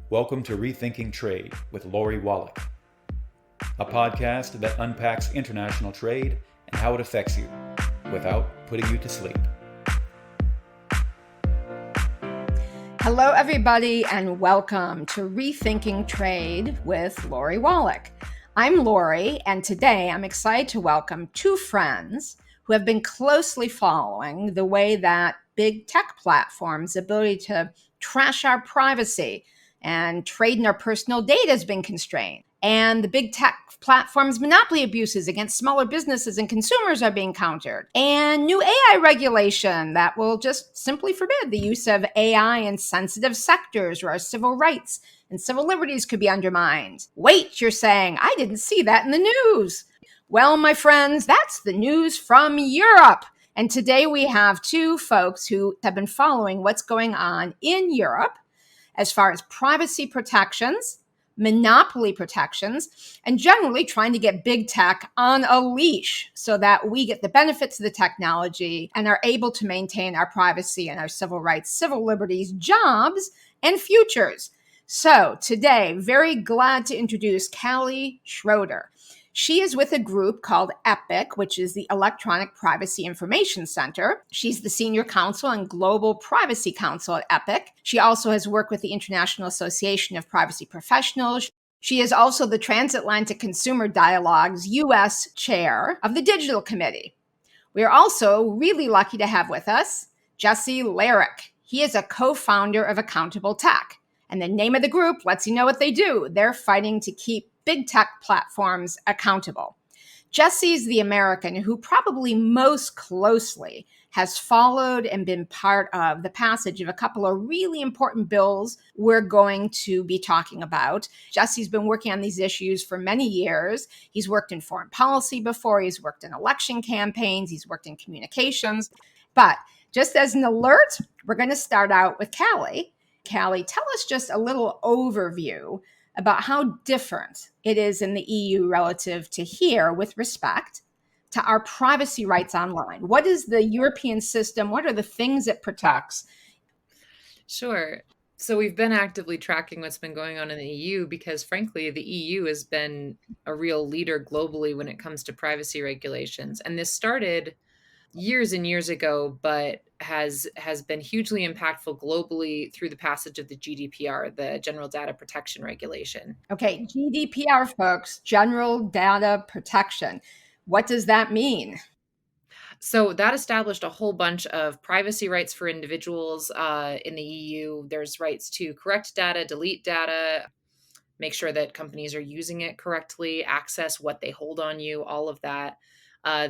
Welcome to Rethinking Trade with Lori Wallach, a podcast that unpacks international trade and how it affects you without putting you to sleep. Hello, everybody, and welcome to Rethinking Trade with Lori Wallach. I'm Lori, and today I'm excited to welcome two friends who have been closely following the way that big tech platforms' ability to trash our privacy and trade in our personal data has been constrained. And the big tech platforms' monopoly abuses against smaller businesses and consumers are being countered. And new AI regulation that will just simply forbid the use of AI in sensitive sectors where our civil rights and civil liberties could be undermined. Wait, you're saying, I didn't see that in the news. Well, my friends, that's the news from Europe. And today we have two folks who have been following what's going on in Europe as far as privacy protections, monopoly protections, and generally trying to get big tech on a leash so that we get the benefits of the technology and are able to maintain our privacy and our civil rights, civil liberties, jobs, and futures. So today, very glad to introduce Calli Schroeder. She is with a group called EPIC, which is the Electronic Privacy Information Center. She's the Senior Counsel and Global Privacy Counsel at EPIC. She also has worked with the International Association of Privacy Professionals. She is also the Transatlantic Consumer Dialogue's U.S. Chair of the Digital Committee. We are also really lucky to have with us Jesse Lehrich. He is a co-founder of Accountable Tech. And the name of the group lets you know what they do. They're fighting to keep big tech platforms accountable. Jesse's the American who probably most closely has followed and been part of the passage of a couple of really important bills we're going to be talking about. Jesse's been working on these issues for many years. He's worked in foreign policy before. He's worked in election campaigns. He's worked in communications. But just as an alert, we're going to start out with Calli. Calli, tell us just a little overview about how different it is in the EU relative to here with respect to our privacy rights online. What is the European system? What are the things it protects? Sure. So we've been actively tracking what's been going on in the EU because, frankly, the EU has been a real leader globally when it comes to privacy regulations. And this started years and years ago, but has been hugely impactful globally through the passage of the GDPR, the General Data Protection Regulation. Okay, GDPR, folks, General Data Protection. What does that mean? So that established a whole bunch of privacy rights for individuals in the EU. There's rights to correct data, delete data, make sure that companies are using it correctly, access what they hold on you, all of that.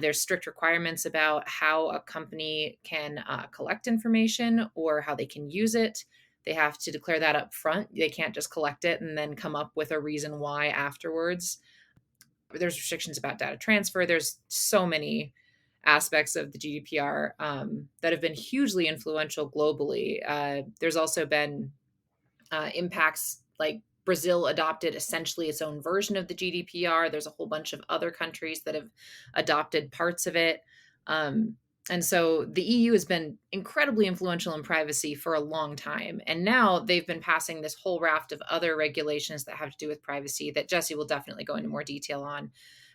There's strict requirements about how a company can collect information or how they can use it. They have to declare that up front. They can't just collect it and then come up with a reason why afterwards. There's restrictions about data transfer. There's so many aspects of the GDPR that have been hugely influential globally. There's also been impacts like Brazil adopted essentially its own version of the GDPR. There's a whole bunch of other countries that have adopted parts of it. And so the EU has been incredibly influential in privacy for a long time. And now they've been passing this whole raft of other regulations that have to do with privacy that Jesse will definitely go into more detail on.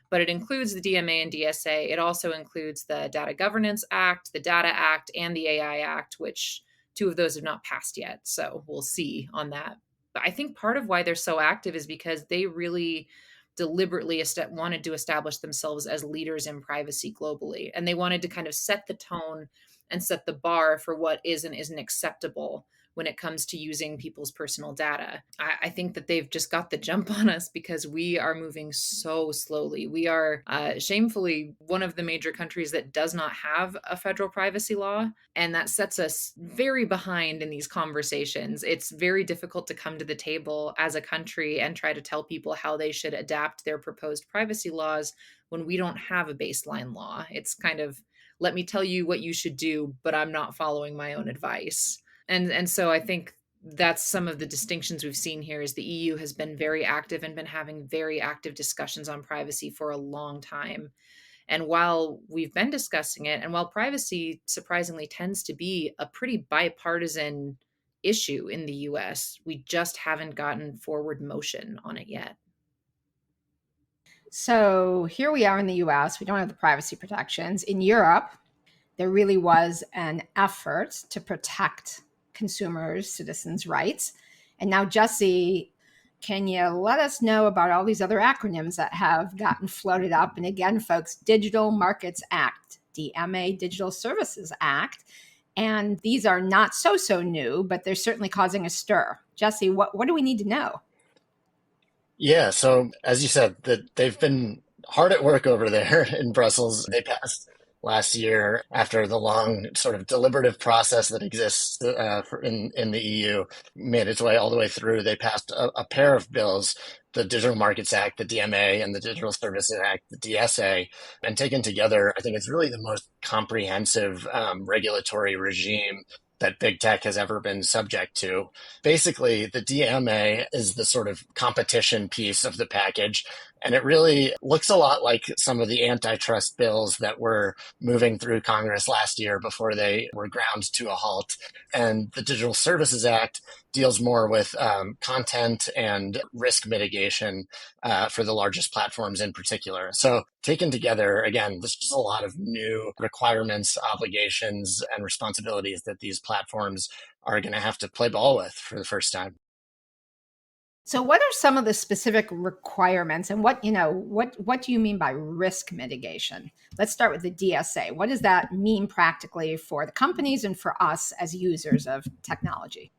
But it includes the DMA and DSA. It also includes the Data Governance Act, the Data Act, and the AI Act, which two of those have not passed yet. So we'll see on that. But I think part of why they're so active is because they really deliberately wanted to establish themselves as leaders in privacy globally. And they wanted to kind of set the tone and set the bar for what is and isn't acceptable when it comes to using people's personal data. I think that they've just got the jump on us because we are moving so slowly. We are shamefully one of the major countries that does not have a federal privacy law. And that sets us very behind in these conversations. It's very difficult to come to the table as a country and try to tell people how they should adapt their proposed privacy laws when we don't have a baseline law. It's kind of, let me tell you what you should do, but I'm not following my own advice. And so I think that's some of the distinctions we've seen here is the EU has been very active and been having very active discussions on privacy for a long time. And while we've been discussing it, and while privacy surprisingly tends to be a pretty bipartisan issue in the US. We just haven't gotten forward motion on it yet. So here we are in the US, we don't have the privacy protections. In Europe, there really was an effort to protect consumers, citizens' rights. And now, Jesse, can you let us know about all these other acronyms that have gotten floated up? And again, folks, Digital Markets Act, DMA, Digital Services Act. And these are not so new, but they're certainly causing a stir. Jesse, what do we need to know? Yeah, so as you said, that they've been hard at work over there in Brussels. They passed last year after the long sort of deliberative process that exists in the EU made its way all the way through. They passed a pair of bills, the Digital Markets Act, the DMA, and the Digital Services Act, the DSA, and taken together, I think it's really the most comprehensive regulatory regime that big tech has ever been subject to. Basically, the DMA is the sort of competition piece of the package, and it really looks a lot like some of the antitrust bills that were moving through Congress last year before they were ground to a halt. And the Digital Services Act deals more with content and risk mitigation for the largest platforms in particular. So taken together, again, there's just a lot of new requirements, obligations, and responsibilities that these platforms are going to have to play ball with for the first time. So what are some of the specific requirements, and what do you mean by risk mitigation? Let's start with the DSA. What does that mean practically for the companies and for us as users of technology?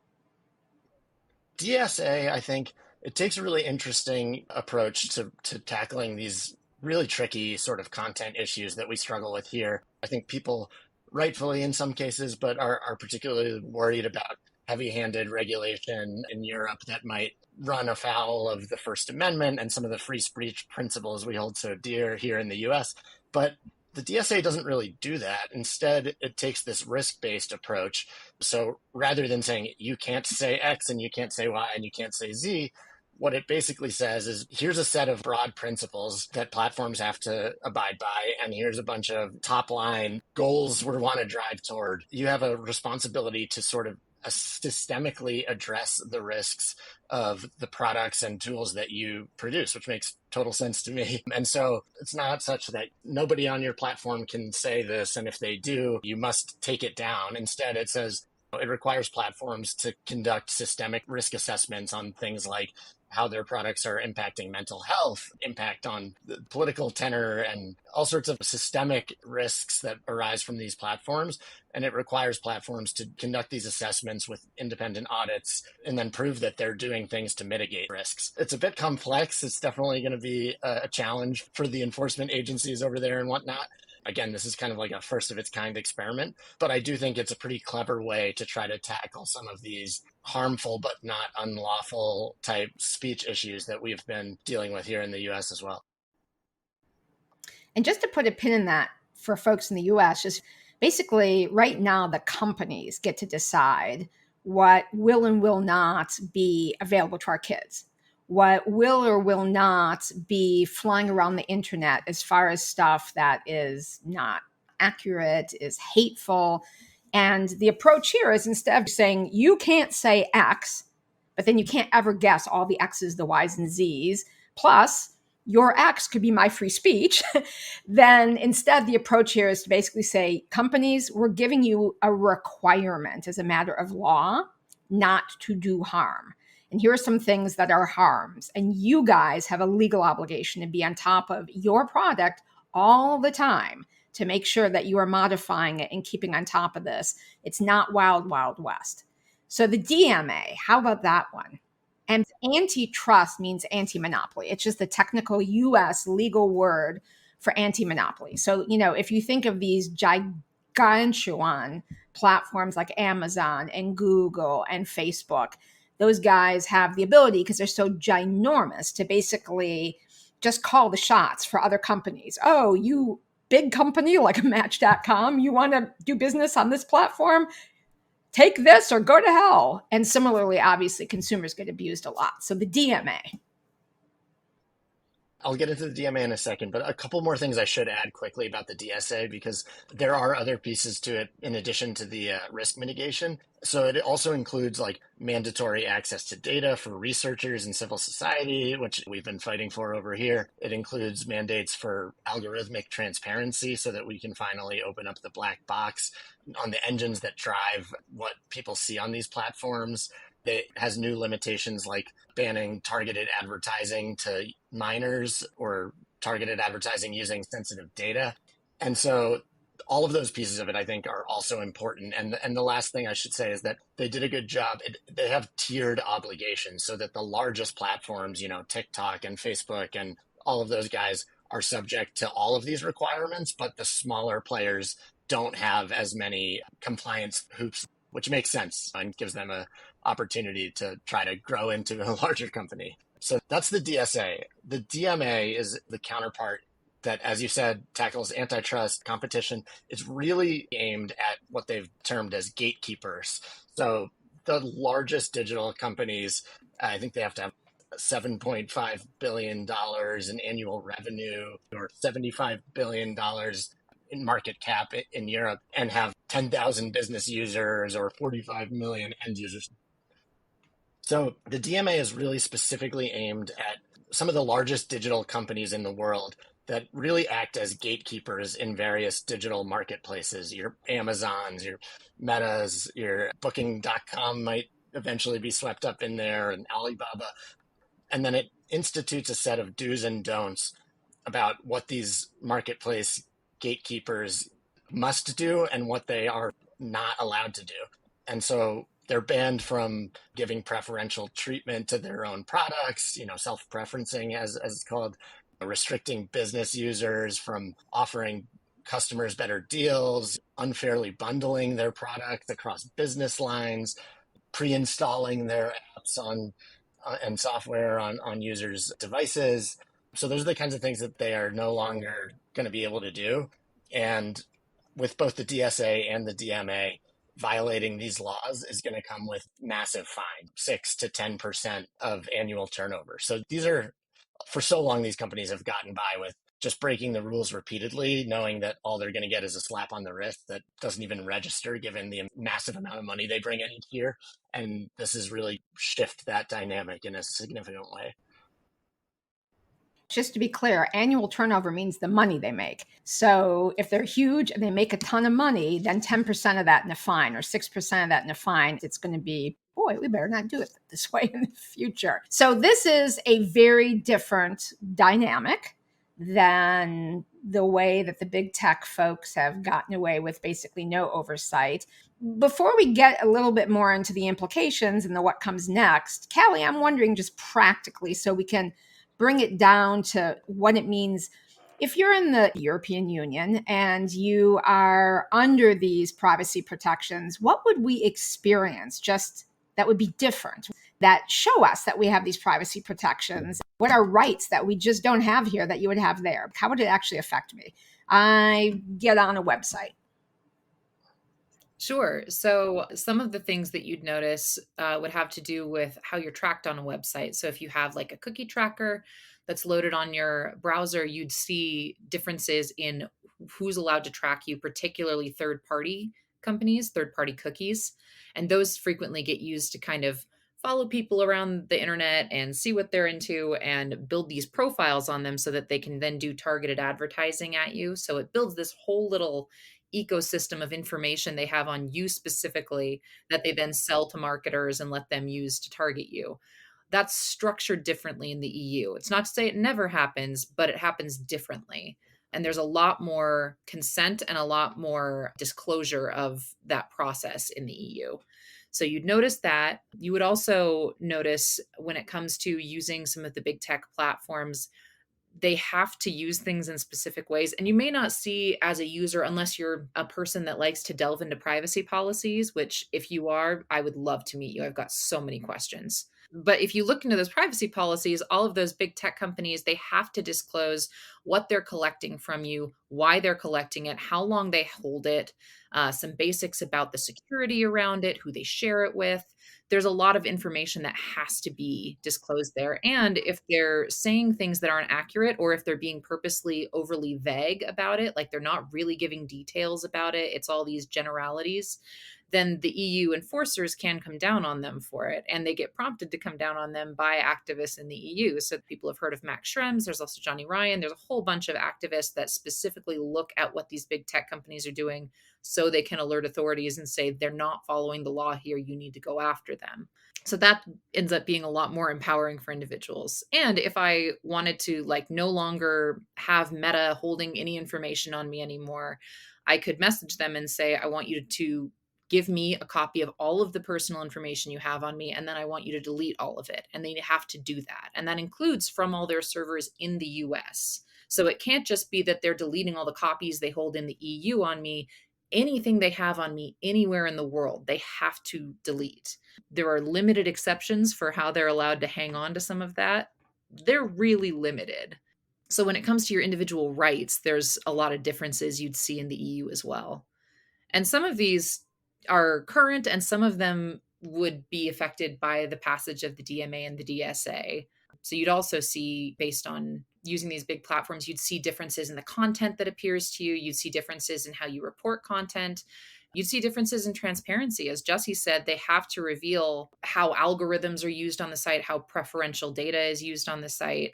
DSA, I think it takes a really interesting approach to tackling these really tricky sort of content issues that we struggle with here. I think people rightfully in some cases, but are particularly worried about heavy-handed regulation in Europe that might run afoul of the First Amendment and some of the free speech principles we hold so dear here in the US. But the DSA doesn't really do that. Instead, it takes this risk-based approach. So rather than saying you can't say X and you can't say Y and you can't say Z, what it basically says is here's a set of broad principles that platforms have to abide by, and here's a bunch of top line goals we want to drive toward. You have a responsibility to sort of systemically address the risks of the products and tools that you produce, which makes total sense to me. And so it's not such that nobody on your platform can say this, and if they do, you must take it down. Instead, it says it requires platforms to conduct systemic risk assessments on things like how their products are impacting mental health, impact on the political tenor, and all sorts of systemic risks that arise from these platforms. And it requires platforms to conduct these assessments with independent audits and then prove that they're doing things to mitigate risks. It's a bit complex. It's definitely going to be a challenge for the enforcement agencies over there and whatnot. Again, this is kind of like a first of its kind experiment, but I do think it's a pretty clever way to try to tackle some of these harmful but not unlawful type speech issues that we've been dealing with here in the US as well. And just to put a pin in that for folks in the US, just basically right now the companies get to decide what will and will not be available to our kids, what will or will not be flying around the internet as far as stuff that is not accurate, is hateful. And the approach here is instead of saying you can't say X, but then you can't ever guess all the X's, the Y's, and Z's, plus your X could be my free speech, then instead the approach here is to basically say, companies, we're giving you a requirement as a matter of law not to do harm. And here are some things that are harms. And you guys have a legal obligation to be on top of your product all the time to make sure that you are modifying it and keeping on top of this. It's not wild, wild west. So the DMA, how about that one? And antitrust means anti-monopoly. It's just the technical US legal word for anti-monopoly. So, if you think of these gigantuan platforms like Amazon and Google and Facebook, those guys have the ability, because they're so ginormous, to basically just call the shots for other companies. Oh, you big company like Match.com, you want to do business on this platform? Take this or go to hell. And similarly, obviously, consumers get abused a lot. So the DMA. I'll get into the DMA in a second, but a couple more things I should add quickly about the DSA, because there are other pieces to it in addition to the risk mitigation. So it also includes like mandatory access to data for researchers and civil society, which we've been fighting for over here. It includes mandates for algorithmic transparency so that we can finally open up the black box on the engines that drive what people see on these platforms. It has new limitations like banning targeted advertising to minors or targeted advertising using sensitive data. And so all of those pieces of it, I think, are also important. And the last thing I should say is that they did a good job. They have tiered obligations so that the largest platforms, TikTok and Facebook and all of those guys are subject to all of these requirements, but the smaller players don't have as many compliance hoops, which makes sense and gives them an opportunity to try to grow into a larger company. So that's the DSA. The DMA is the counterpart that, as you said, tackles antitrust competition. It's really aimed at what they've termed as gatekeepers. So the largest digital companies, I think they have to have $7.5 billion in annual revenue or $75 billion in market cap in Europe and have 10,000 business users or 45 million end users. So the DMA is really specifically aimed at some of the largest digital companies in the world that really act as gatekeepers in various digital marketplaces. Your Amazons, your Metas, your Booking.com might eventually be swept up in there, and Alibaba. And then it institutes a set of do's and don'ts about what these marketplace gatekeepers must do and what they are not allowed to do. And so they're banned from giving preferential treatment to their own products, self-preferencing as it's called, restricting business users from offering customers better deals, unfairly bundling their products across business lines, pre-installing their apps on and software on users' devices. So those are the kinds of things that they are no longer going to be able to do. And with both the DSA and the DMA, violating these laws is going to come with massive fine, 6 to 10% of annual turnover. So these are, for so long, these companies have gotten by with just breaking the rules repeatedly, knowing that all they're going to get is a slap on the wrist that doesn't even register given the massive amount of money they bring in each year. And this has really shifted that dynamic in a significant way. Just to be clear, annual turnover means the money they make. So if they're huge and they make a ton of money, then 10% of that in a fine or 6% of that in a fine, it's going to be, boy, we better not do it this way in the future. So this is a very different dynamic than the way that the big tech folks have gotten away with basically no oversight. Before we get a little bit more into the implications and what comes next, Calli, I'm wondering just practically, so we can bring it down to what it means. If you're in the European Union and you are under these privacy protections, what would we experience just that would be different, that show us that we have these privacy protections? What are rights that we just don't have here that you would have there? How would it actually affect me? I get on a website. Sure. So some of the things that you'd notice would have to do with how you're tracked on a website. So if you have like a cookie tracker that's loaded on your browser, you'd see differences in who's allowed to track you, particularly third-party companies, third-party cookies. And those frequently get used to kind of follow people around the internet and see what they're into and build these profiles on them so that they can then do targeted advertising at you. So it builds this whole little ecosystem of information they have on you specifically that they then sell to marketers and let them use to target you. That's structured differently in the EU. It's not to say it never happens, but it happens differently. And there's a lot more consent and a lot more disclosure of that process in the EU. So you'd notice that. You would also notice when it comes to using some of the big tech platforms, they have to use things in specific ways. And you may not see as a user, unless you're a person that likes to delve into privacy policies, which if you are, I would love to meet you. I've got so many questions. But if you look into those privacy policies, all of those big tech companies, they have to disclose what they're collecting from you, why they're collecting it, how long they hold it, some basics about the security around it, who they share it with. There's a lot of information that has to be disclosed there. And if they're saying things that aren't accurate, or if they're being purposely overly vague about it, like they're not really giving details about it, it's all these generalities, then the EU enforcers can come down on them for it. And they get prompted to come down on them by activists in the EU. So people have heard of Max Schrems. There's also Johnny Ryan. There's a whole bunch of activists that specifically look at what these big tech companies are doing so they can alert authorities and say, they're not following the law here. You need to go after them. So that ends up being a lot more empowering for individuals. And if I wanted to no longer have Meta holding any information on me anymore, I could message them and say, I want you to give me a copy of all of the personal information you have on me, and then I want you to delete all of it. And they have to do that. And that includes from all their servers in the US. So it can't just be that they're deleting all the copies they hold in the EU on me. Anything they have on me anywhere in the world, they have to delete. There are limited exceptions for how they're allowed to hang on to some of that. They're really limited. So when it comes to your individual rights, there's a lot of differences you'd see in the EU as well. And some of these are current, and some of them would be affected by the passage of the DMA and the DSA. So you'd also see, based on using these big platforms, you'd see differences in the content that appears to you. You'd see differences in how you report content. You'd see differences in transparency. As Jesse said, they have to reveal how algorithms are used on the site, how preferential data is used on the site,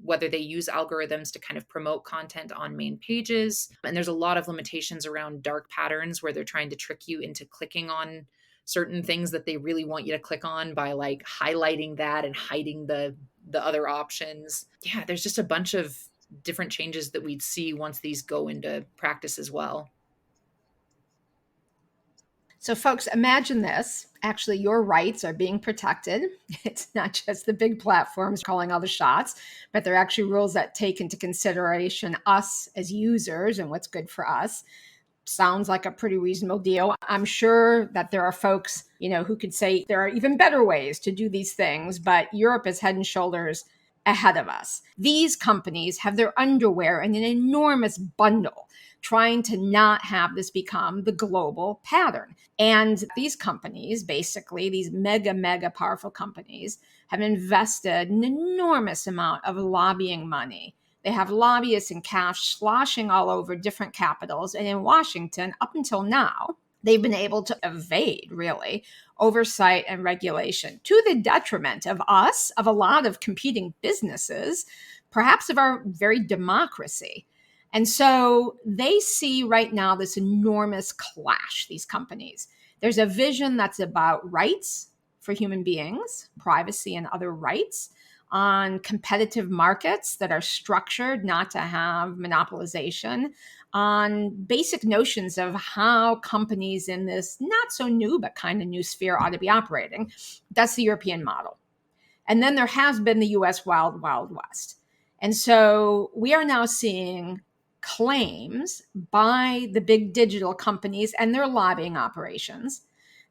whether they use algorithms to kind of promote content on main pages. And there's a lot of limitations around dark patterns where they're trying to trick you into clicking on certain things that they really want you to click on by highlighting that and hiding the other options. Yeah, there's just a bunch of different changes that we'd see once these go into practice as well. So folks, imagine this. Actually, your rights are being protected. It's not just the big platforms calling all the shots, but there are actually rules that take into consideration us as users and what's good for us. Sounds like a pretty reasonable deal. I'm sure that there are folks, who could say there are even better ways to do these things, but Europe is head and shoulders ahead of us. These companies have their underwear in an enormous bundle, trying to not have this become the global pattern. And these companies, basically, these mega powerful companies, have invested an enormous amount of lobbying money. They have lobbyists and cash sloshing all over different capitals. And in Washington, up until now, they've been able to evade, really, oversight and regulation to the detriment of us, of a lot of competing businesses, perhaps of our very democracy. And so they see right now this enormous clash, these companies. There's a vision that's about rights for human beings, privacy and other rights, on competitive markets that are structured not to have monopolization, on basic notions of how companies in this not so new, but kind of new sphere ought to be operating. That's the European model. And then there has been the US Wild West. And so we are now seeing claims by the big digital companies and their lobbying operations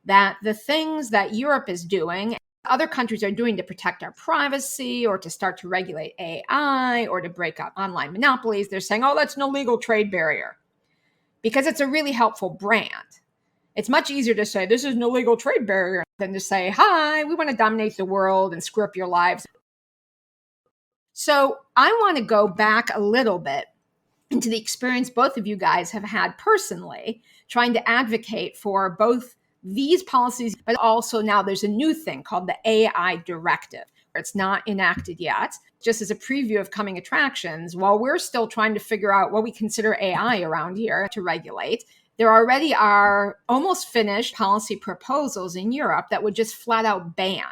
that the things that Europe is doing, other countries are doing to protect our privacy or to start to regulate AI or to break up online monopolies, they're saying, oh, that's an illegal trade barrier, because it's a really helpful brand. It's much easier to say this is an illegal trade barrier than to say, hi, we want to dominate the world and screw up your lives. So I want to go back a little bit into the experience both of you guys have had personally, trying to advocate for both these policies, but also now there's a new thing called the AI directive. It's not enacted yet. Just as a preview of coming attractions, while we're still trying to figure out what we consider AI around here to regulate, there already are almost finished policy proposals in Europe that would just flat out ban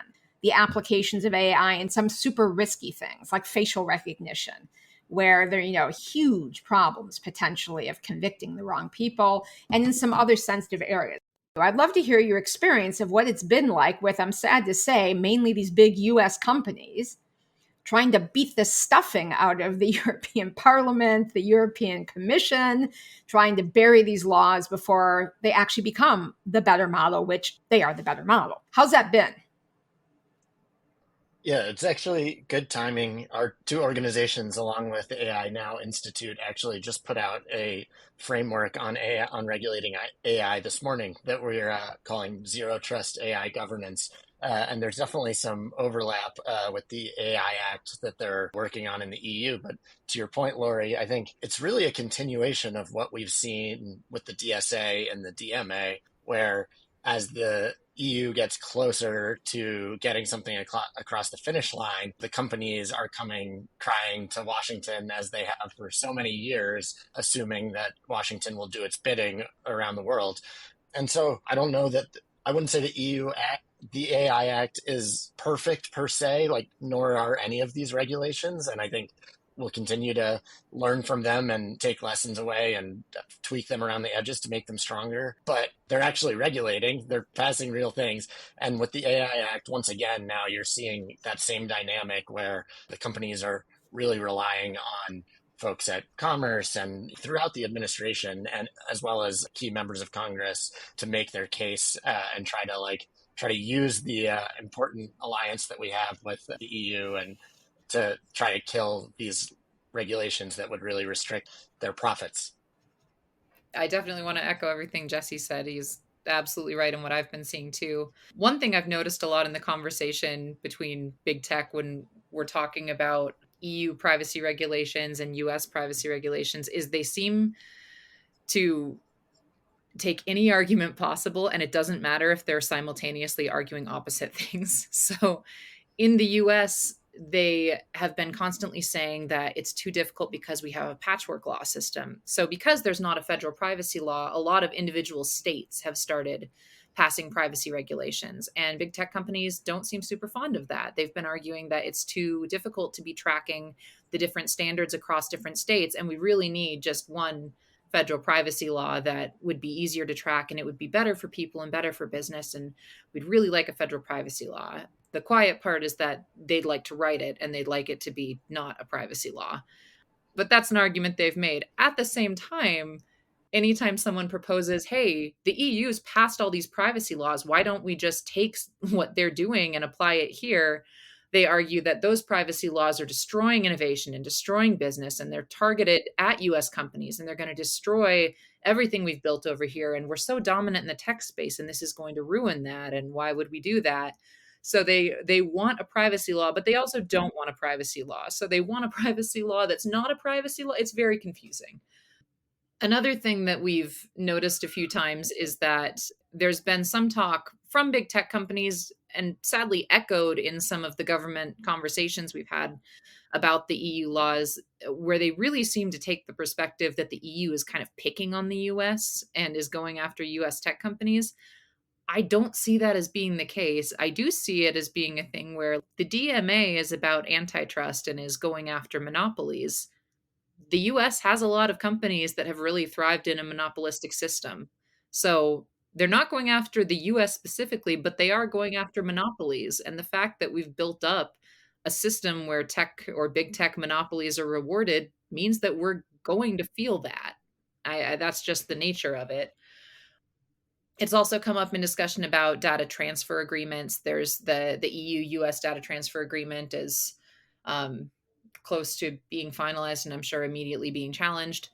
the applications of AI in some super risky things like facial recognition, where there are huge problems potentially of convicting the wrong people, and in some other sensitive areas. I'd love to hear your experience of what it's been like with, I'm sad to say, mainly these big US companies trying to beat the stuffing out of the European Parliament, the European Commission, trying to bury these laws before they actually become the better model, which they are the better model. How's that been? Yeah, it's actually good timing. Our two organizations, along with the AI Now Institute, actually just put out a framework on AI, on regulating AI this morning that we're calling Zero Trust AI Governance. And there's definitely some overlap with the AI Act that they're working on in the EU. But to your point, Lori, I think it's really a continuation of what we've seen with the DSA and the DMA, where as the EU gets closer to getting something across the finish line, the companies are coming crying to Washington, as they have for so many years, assuming that Washington will do its bidding around the world. And so I don't know that I wouldn't say the EU Act, the AI Act is perfect per se, like, nor are any of these regulations. And I think we'll continue to learn from them and take lessons away and tweak them around the edges to make them stronger. But they're actually regulating, they're passing real things. And with the AI Act, once again, now you're seeing that same dynamic where the companies are really relying on folks at Commerce and throughout the administration, and as well as key members of Congress, to make their case and try to use the important alliance that we have with the EU and to try to kill these regulations that would really restrict their profits. I definitely want to echo everything Jesse said. He's absolutely right in what I've been seeing too. One thing I've noticed a lot in the conversation between big tech when we're talking about EU privacy regulations and US privacy regulations is they seem to take any argument possible, and it doesn't matter if they're simultaneously arguing opposite things. So in the US, they have been constantly saying that it's too difficult because we have a patchwork law system. So because there's not a federal privacy law, a lot of individual states have started passing privacy regulations, and big tech companies don't seem super fond of that. They've been arguing that it's too difficult to be tracking the different standards across different states, and we really need just one federal privacy law that would be easier to track, and it would be better for people and better for business, and we'd really like a federal privacy law. The quiet part is that they'd like to write it and they'd like it to be not a privacy law. But that's an argument they've made. At the same time, anytime someone proposes, hey, the EU's passed all these privacy laws, why don't we just take what they're doing and apply it here? They argue that those privacy laws are destroying innovation and destroying business, and they're targeted at US companies, and they're going to destroy everything we've built over here. And we're so dominant in the tech space, and this is going to ruin that. And why would we do that? So they want a privacy law, but they also don't want a privacy law. So they want a privacy law that's not a privacy law. It's very confusing. Another thing that we've noticed a few times is that there's been some talk from big tech companies, and sadly echoed in some of the government conversations we've had about the EU laws, where they really seem to take the perspective that the EU is kind of picking on the US and is going after US tech companies. I don't see that as being the case. I do see it as being a thing where the DMA is about antitrust and is going after monopolies. The US has a lot of companies that have really thrived in a monopolistic system. So they're not going after the US specifically, but they are going after monopolies. And the fact that we've built up a system where tech or big tech monopolies are rewarded means that we're going to feel that. That's just the nature of it. It's also come up in discussion about data transfer agreements. There's the EU-US data transfer agreement is close to being finalized, and I'm sure immediately being challenged.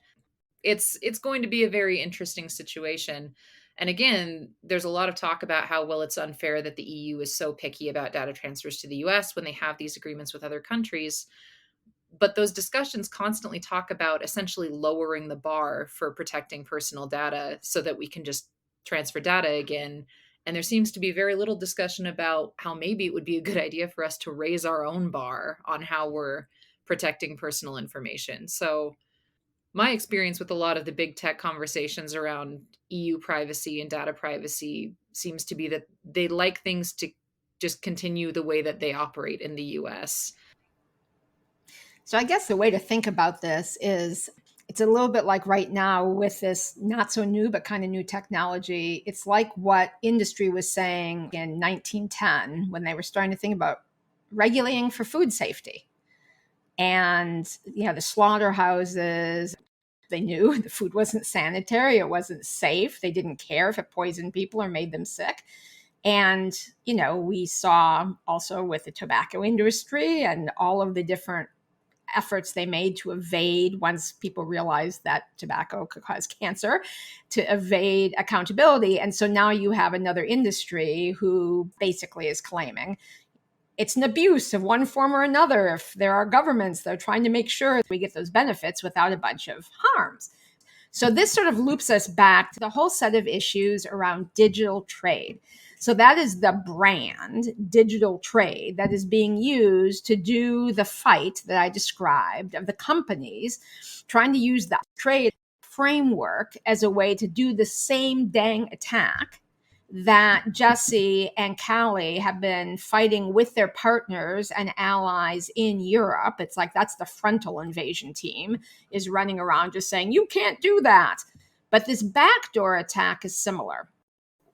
It's going to be a very interesting situation. And again, there's a lot of talk about how, well, it's unfair that the EU is so picky about data transfers to the US when they have these agreements with other countries. But those discussions constantly talk about essentially lowering the bar for protecting personal data so that we can just transfer data again. And there seems to be very little discussion about how maybe it would be a good idea for us to raise our own bar on how we're protecting personal information. So my experience with a lot of the big tech conversations around EU privacy and data privacy seems to be that they like things to just continue the way that they operate in the US. So I guess the way to think about this is it's a little bit like right now with this not so new, but kind of new technology. It's like what industry was saying in 1910 when they were starting to think about regulating for food safety. And, the slaughterhouses, they knew the food wasn't sanitary, it wasn't safe. They didn't care if it poisoned people or made them sick. And, we saw also with the tobacco industry and all of the different efforts they made to evade, once people realized that tobacco could cause cancer, to evade accountability. And so now you have another industry who basically is claiming it's an abuse of one form or another. If there are governments that are trying to make sure we get those benefits without a bunch of harms. So this sort of loops us back to the whole set of issues around digital trade. So that is the brand, digital trade, that is being used to do the fight that I described of the companies trying to use that trade framework as a way to do the same dang attack that Jesse and Calli have been fighting with their partners and allies in Europe. It's like that's the frontal invasion team is running around just saying, you can't do that. But this backdoor attack is similar.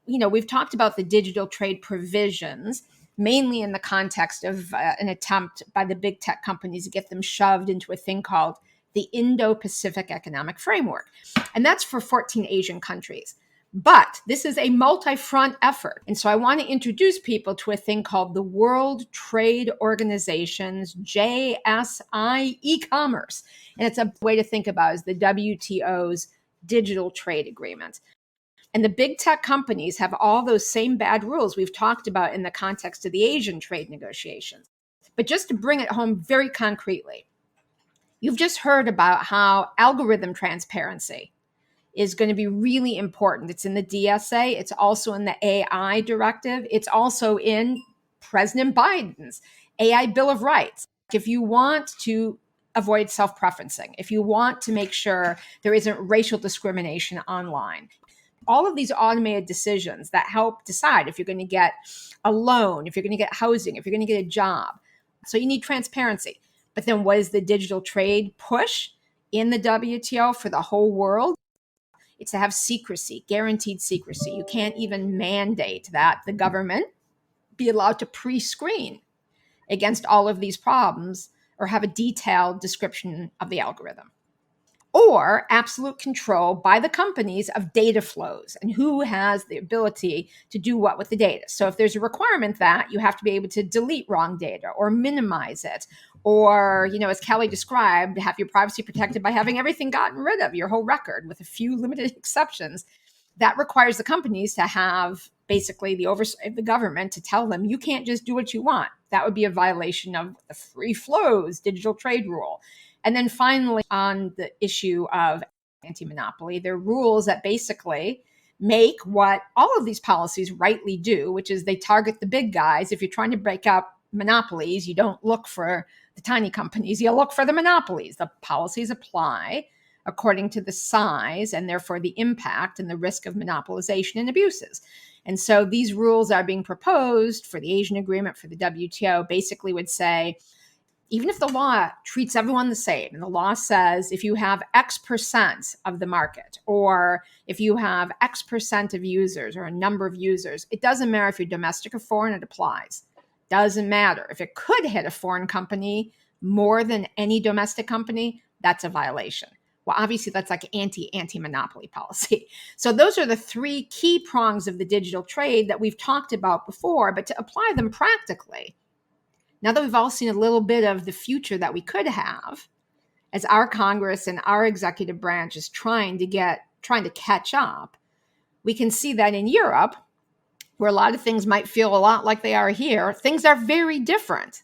We've talked about the digital trade provisions, mainly in the context of an attempt by the big tech companies to get them shoved into a thing called the Indo-Pacific Economic Framework. And that's for 14 Asian countries. But this is a multi-front effort. And so I want to introduce people to a thing called the World Trade Organization's JSI e-commerce. And it's a way to think about is the WTO's digital trade agreement. And the big tech companies have all those same bad rules we've talked about in the context of the Asian trade negotiations. But just to bring it home very concretely, you've just heard about how algorithm transparency is going to be really important. It's in the DSA. It's also in the AI directive. It's also in President Biden's AI Bill of Rights. If you want to avoid self-preferencing, if you want to make sure there isn't racial discrimination online, all of these automated decisions that help decide if you're going to get a loan, if you're going to get housing, if you're going to get a job. So you need transparency. But then what is the digital trade push in the WTO for the whole world? It's to have secrecy, guaranteed secrecy. You can't even mandate that the government be allowed to pre-screen against all of these problems or have a detailed description of the algorithm. Or absolute control by the companies of data flows and who has the ability to do what with the data. So if there's a requirement that you have to be able to delete wrong data or minimize it, or, as Calli described, have your privacy protected by having everything gotten rid of, your whole record with a few limited exceptions, that requires the companies to have basically the oversight of the government to tell them you can't just do what you want. That would be a violation of the free flows digital trade rule. And then finally, on the issue of anti-monopoly, there are rules that basically make what all of these policies rightly do, which is they target the big guys. If you're trying to break up monopolies, you don't look for the tiny companies, you look for the monopolies. The policies apply according to the size and therefore the impact and the risk of monopolization and abuses. And so these rules are being proposed for the Asian agreement, for the WTO, basically would say, even if the law treats everyone the same, and the law says if you have X percent of the market, or if you have X percent of users or a number of users, it doesn't matter if you're domestic or foreign, it applies. Doesn't matter. If it could hit a foreign company more than any domestic company, that's a violation. Well, obviously, that's like anti-monopoly policy. So those are the three key prongs of the digital trade that we've talked about before, but to apply them practically, now that we've all seen a little bit of the future that we could have, as our Congress and our executive branch is trying to catch up, we can see that in Europe, where a lot of things might feel a lot like they are here, things are very different.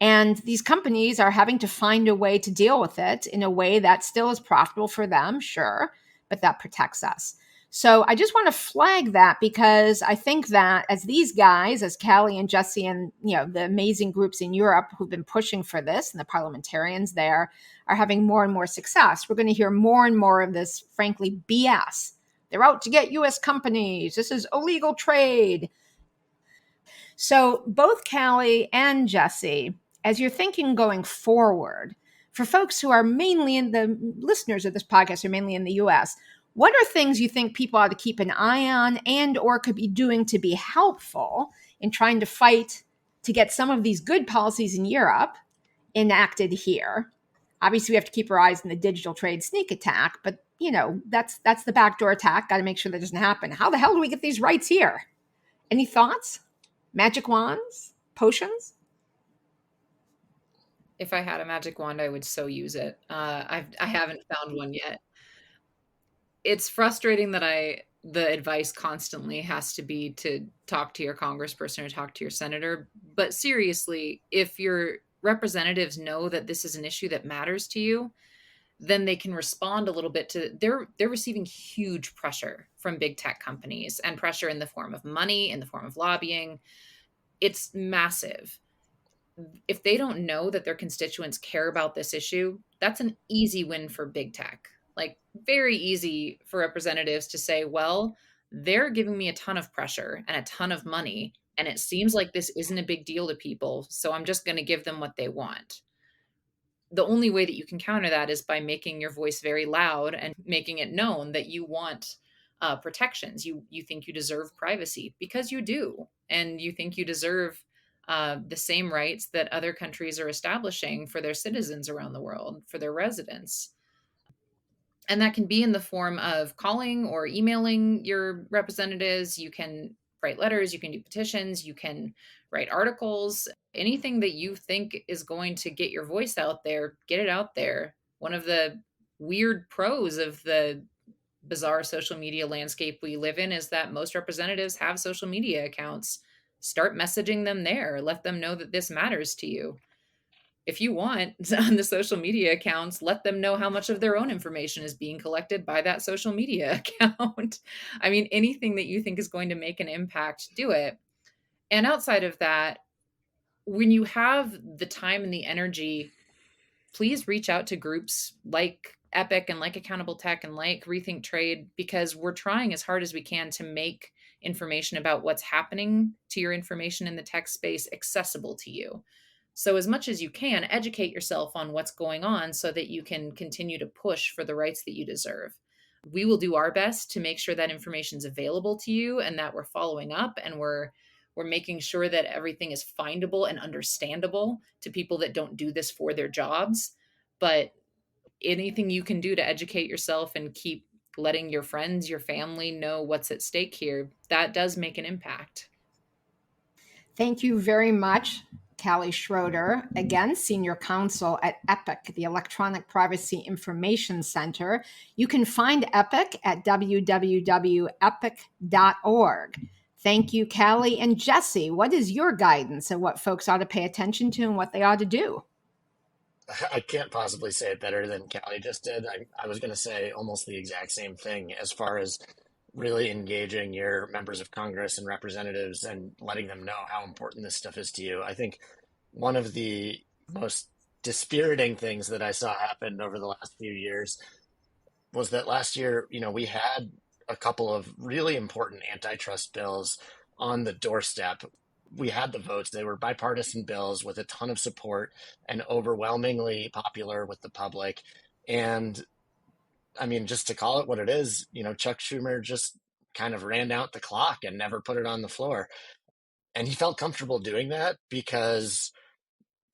And these companies are having to find a way to deal with it in a way that still is profitable for them, sure, but that protects us. So I just want to flag that because I think that as these guys, as Calli and Jesse and the amazing groups in Europe who've been pushing for this and the parliamentarians there are having more and more success, we're going to hear more and more of this, frankly, BS. They're out to get U.S. companies. This is illegal trade. So both Calli and Jesse, as you're thinking going forward, for folks who are mainly the listeners of this podcast are mainly in the U.S., what are things you think people ought to keep an eye on and or could be doing to be helpful in trying to fight to get some of these good policies in Europe enacted here? Obviously, we have to keep our eyes on the digital trade sneak attack, but that's the backdoor attack. Got to make sure that doesn't happen. How the hell do we get these rights here? Any thoughts? Magic wands? Potions? If I had a magic wand, I would so use it. I haven't found one yet. It's frustrating that the advice constantly has to be to talk to your congressperson or talk to your senator. But seriously, if your representatives know that this is an issue that matters to you, then they can respond a little bit to they're receiving huge pressure from big tech companies, and pressure in the form of money, in the form of lobbying. It's massive. If they don't know that their constituents care about this issue, that's an easy win for big tech. Like, very easy for representatives to say, well, they're giving me a ton of pressure and a ton of money, and it seems like this isn't a big deal to people, so I'm just going to give them what they want. The only way that you can counter that is by making your voice very loud and making it known that you want protections. You think you deserve privacy, because you do, and you think you deserve the same rights that other countries are establishing for their citizens around the world, for their residents. And that can be in the form of calling or emailing your representatives. You can write letters, you can do petitions, you can write articles, anything that you think is going to get your voice out there, get it out there. One of the weird pros of the bizarre social media landscape we live in is that most representatives have social media accounts. Start messaging them there. Let them know that this matters to you. If you want, on the social media accounts, let them know how much of their own information is being collected by that social media account. I mean, anything that you think is going to make an impact, do it. And outside of that, when you have the time and the energy, please reach out to groups like Epic and like Accountable Tech and like Rethink Trade, because we're trying as hard as we can to make information about what's happening to your information in the tech space accessible to you. So as much as you can, educate yourself on what's going on so that you can continue to push for the rights that you deserve. We will do our best to make sure that information is available to you, and that we're following up, and we're making sure that everything is findable and understandable to people that don't do this for their jobs. But anything you can do to educate yourself and keep letting your friends, your family know what's at stake here, that does make an impact. Thank you very much, Calli Schroeder, again, Senior Counsel at EPIC, the Electronic Privacy Information Center. You can find EPIC at www.epic.org. Thank you, Calli. And Jesse, what is your guidance on what folks ought to pay attention to and what they ought to do? I can't possibly say it better than Calli just did. I was going to say almost the exact same thing as far as really engaging your members of Congress and representatives and letting them know how important this stuff is to you. I think one of the most dispiriting things that I saw happen over the last few years was that last year, we had a couple of really important antitrust bills on the doorstep. We had the votes. They were bipartisan bills with a ton of support and overwhelmingly popular with the public. And I mean, just to call it what it is, Chuck Schumer just kind of ran out the clock and never put it on the floor. And he felt comfortable doing that because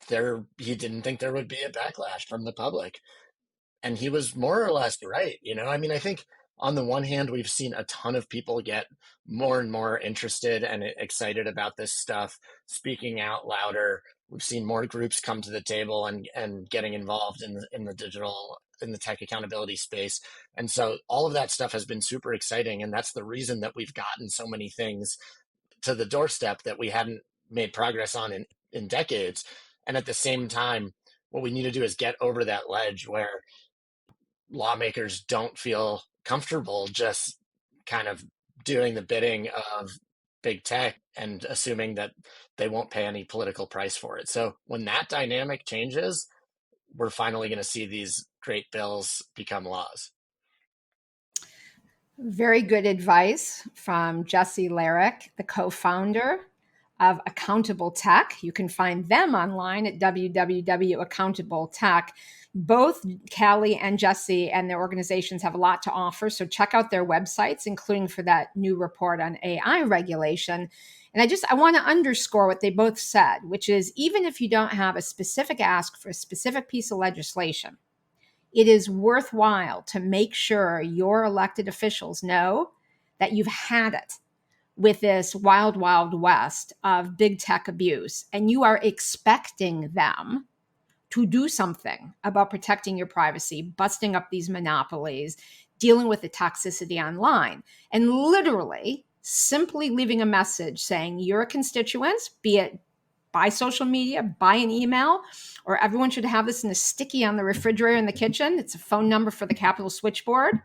he didn't think there would be a backlash from the public. And he was more or less right. I mean, I think on the one hand, we've seen a ton of people get more and more interested and excited about this stuff, speaking out louder. We've seen more groups come to the table and getting involved in the tech accountability space. And so all of that stuff has been super exciting. And that's the reason that we've gotten so many things to the doorstep that we hadn't made progress on in decades. And at the same time, what we need to do is get over that ledge where lawmakers don't feel comfortable just kind of doing the bidding of big tech and assuming that they won't pay any political price for it. So when that dynamic changes, we're finally going to see these great bills become laws. Very good advice from Jesse Lehrich, the co-founder of Accountable Tech. You can find them online at www.accountable.tech. Both Calli and Jesse and their organizations have a lot to offer, so check out their websites, including for that new report on AI regulation. And I want to underscore what they both said, which is even if you don't have a specific ask for a specific piece of legislation, it is worthwhile to make sure your elected officials know that you've had it with this wild, wild west of big tech abuse, and you are expecting them to do something about protecting your privacy, busting up these monopolies, dealing with the toxicity online, and literally simply leaving a message saying your constituents, be it buy social media, buy an email, or everyone should have this in a sticky on the refrigerator in the kitchen. It's a phone number for the Capitol switchboard.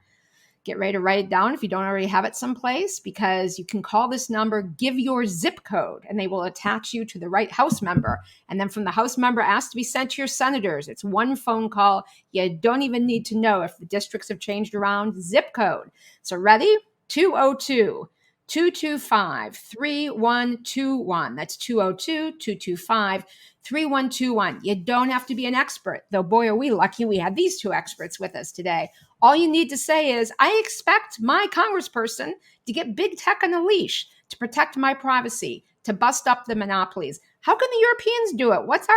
Get ready to write it down if you don't already have it someplace, because you can call this number, give your zip code, and they will attach you to the right House member. And then from the House member asked to be sent to your senators. It's one phone call. You don't even need to know if the districts have changed around. Zip code. So ready? 202-225-3121. That's 202-225-3121. You don't have to be an expert, though boy, are we lucky we had these two experts with us today. All you need to say is, I expect my congressperson to get big tech on a leash to protect my privacy, to bust up the monopolies. How can the Europeans do it? What's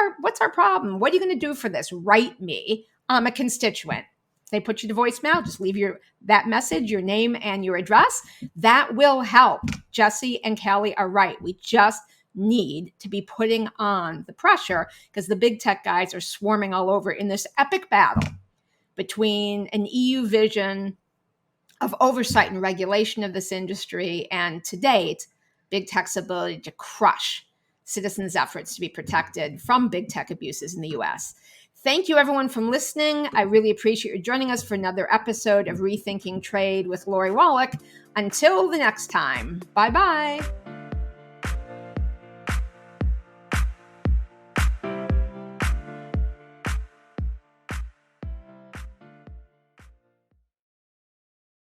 our problem? What are you going to do for this? Write me. I'm a constituent. They put you to voicemail. Just leave that message, your name and your address. That will help. Jesse and Calli are right. We just need to be putting on the pressure, because the big tech guys are swarming all over in this epic battle between an EU vision of oversight and regulation of this industry and, to date, big tech's ability to crush citizens' efforts to be protected from big tech abuses in the US. Thank you, everyone, for listening. I really appreciate you joining us for another episode of Rethinking Trade with Lori Wallach. Until the next time, bye-bye.